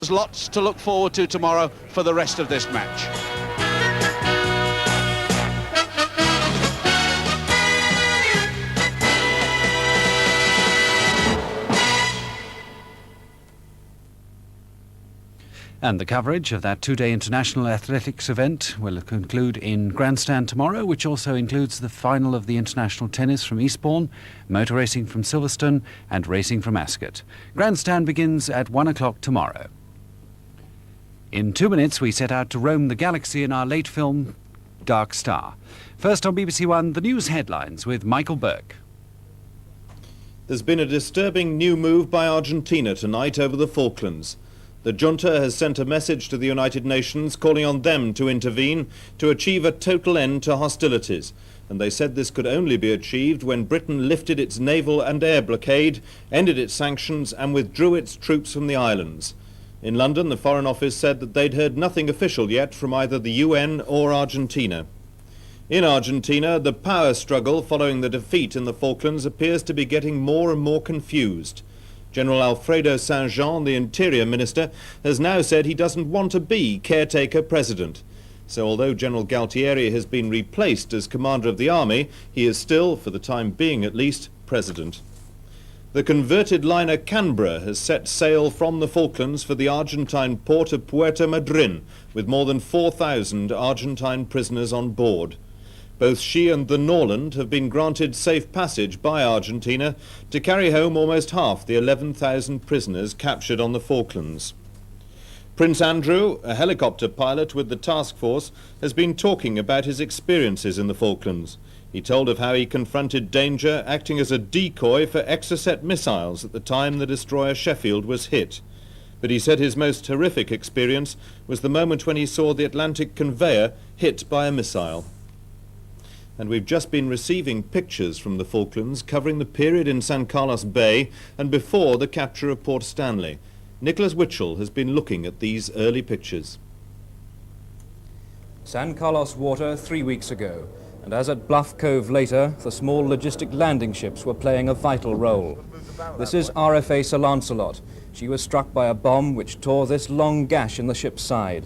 There's lots to look forward to tomorrow for the rest of this match. And the coverage of that two-day international athletics event will conclude in Grandstand tomorrow, which also includes the final of the international tennis from Eastbourne, motor racing from Silverstone and racing from Ascot. Grandstand begins at 1 o'clock tomorrow. In 2 minutes, we set out to roam the galaxy in our late film, Dark Star. First on BBC1, the news headlines with Michael Burke. There's been a disturbing new move by Argentina tonight over the Falklands. The junta has sent a message to the United Nations calling on them to intervene to achieve a total end to hostilities. And they said this could only be achieved when Britain lifted its naval and air blockade, ended its sanctions and withdrew its troops from the islands. In London, the Foreign Office said that they'd heard nothing official yet from either the UN or Argentina. In Argentina, the power struggle following the defeat in the Falklands appears to be getting more and more confused. General Alfredo Saint-Jean, the Interior Minister, has now said he doesn't want to be caretaker president. So although General Galtieri has been replaced as commander of the army, he is still, for the time being at least, president. The converted liner Canberra has set sail from the Falklands for the Argentine port of Puerto Madryn, with more than 4,000 Argentine prisoners on board. Both she and the Norland have been granted safe passage by Argentina to carry home almost half the 11,000 prisoners captured on the Falklands. Prince Andrew, a helicopter pilot with the task force, has been talking about his experiences in the Falklands. He told of how he confronted danger acting as a decoy for Exocet missiles at the time the destroyer Sheffield was hit. But he said his most horrific experience was the moment when he saw the Atlantic conveyor hit by a missile. And we've just been receiving pictures from the Falklands covering the period in San Carlos Bay and before the capture of Port Stanley. Nicholas Witchell has been looking at these early pictures. San Carlos water 3 weeks ago, and as at Bluff Cove later, the small logistic landing ships were playing a vital role. This is RFA Sir Lancelot. She was struck by a bomb which tore this long gash in the ship's side.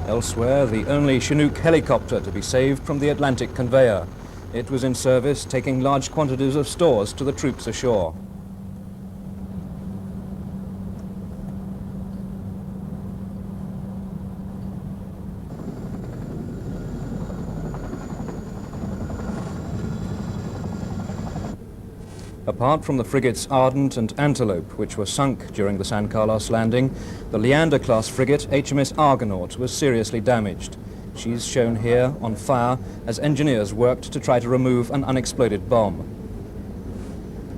Elsewhere, the only Chinook helicopter to be saved from the Atlantic conveyor. It was in service, taking large quantities of stores to the troops ashore. Apart from the frigates Ardent and Antelope, which were sunk during the San Carlos landing, the Leander-class frigate HMS Argonaut was seriously damaged. She's shown here on fire as engineers worked to try to remove an unexploded bomb.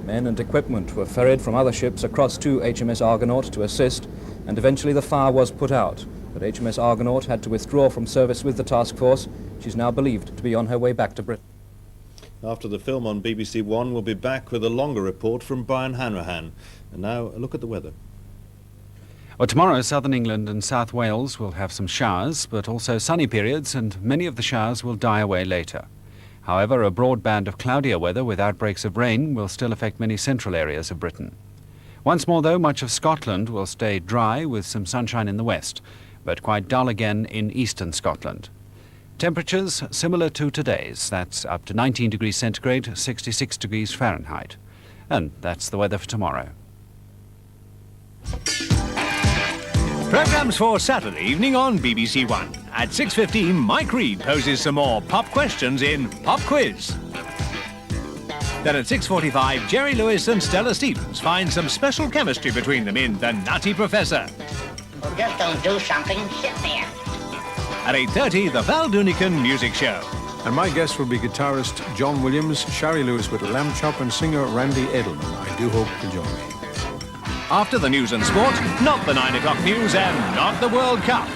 Men and equipment were ferried from other ships across to HMS Argonaut to assist, and eventually the fire was put out, but HMS Argonaut had to withdraw from service with the task force. She's now believed to be on her way back to Britain. After the film on BBC1, we'll be back with a longer report from Brian Hanrahan. And now, a look at the weather. Well, tomorrow, southern England and South Wales will have some showers, but also sunny periods, and many of the showers will die away later. However, a broad band of cloudier weather with outbreaks of rain will still affect many central areas of Britain. Once more, though, much of Scotland will stay dry with some sunshine in the west, but quite dull again in eastern Scotland. Temperatures similar to today's. That's up to 19 degrees centigrade, 66 degrees Fahrenheit. And that's the weather for tomorrow. Programmes for Saturday evening on BBC1. At 6:15, Mike Reed poses some more pop questions in Pop Quiz. Then at 6:45, Jerry Lewis and Stella Stevens find some special chemistry between them in The Nutty Professor. Well, just don't do something, sit there. At 8:30, the Val Doonican Music Show. And my guests will be guitarist John Williams, Shari Lewis with a lamb chop, and singer Randy Edelman. I do hope you'll join me. After the news and sport, not the 9 o'clock news and not the World Cup.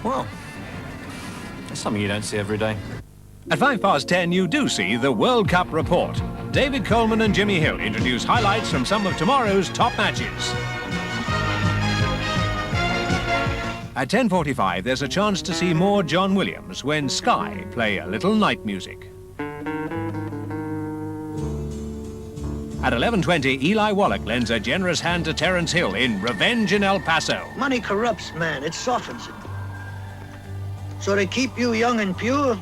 Well, that's something you don't see every day. At 10:05, you do see the World Cup report. David Coleman and Jimmy Hill introduce highlights from some of tomorrow's top matches. At 10:45, there's a chance to see more John Williams when Sky play a little night music. At 11:20, Eli Wallach lends a generous hand to Terence Hill in Revenge in El Paso. Money corrupts, man. It softens it. So to keep you young and pure,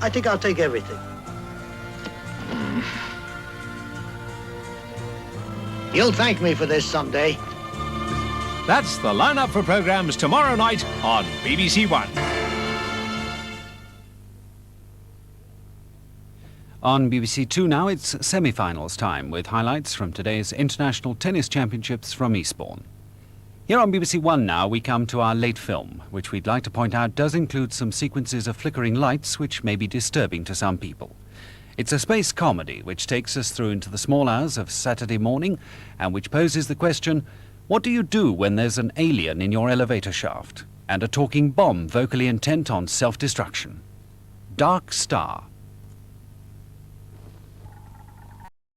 I think I'll take everything. You'll thank me for this someday. That's the lineup for programs tomorrow night on BBC1. On BBC Two now, it's semi-finals time with highlights from today's International Tennis Championships from Eastbourne. Here on BBC One now, we come to our late film, which we'd like to point out does include some sequences of flickering lights which may be disturbing to some people. It's a space comedy which takes us through into the small hours of Saturday morning and which poses the question, what do you do when there's an alien in your elevator shaft and a talking bomb vocally intent on self-destruction? Dark Star.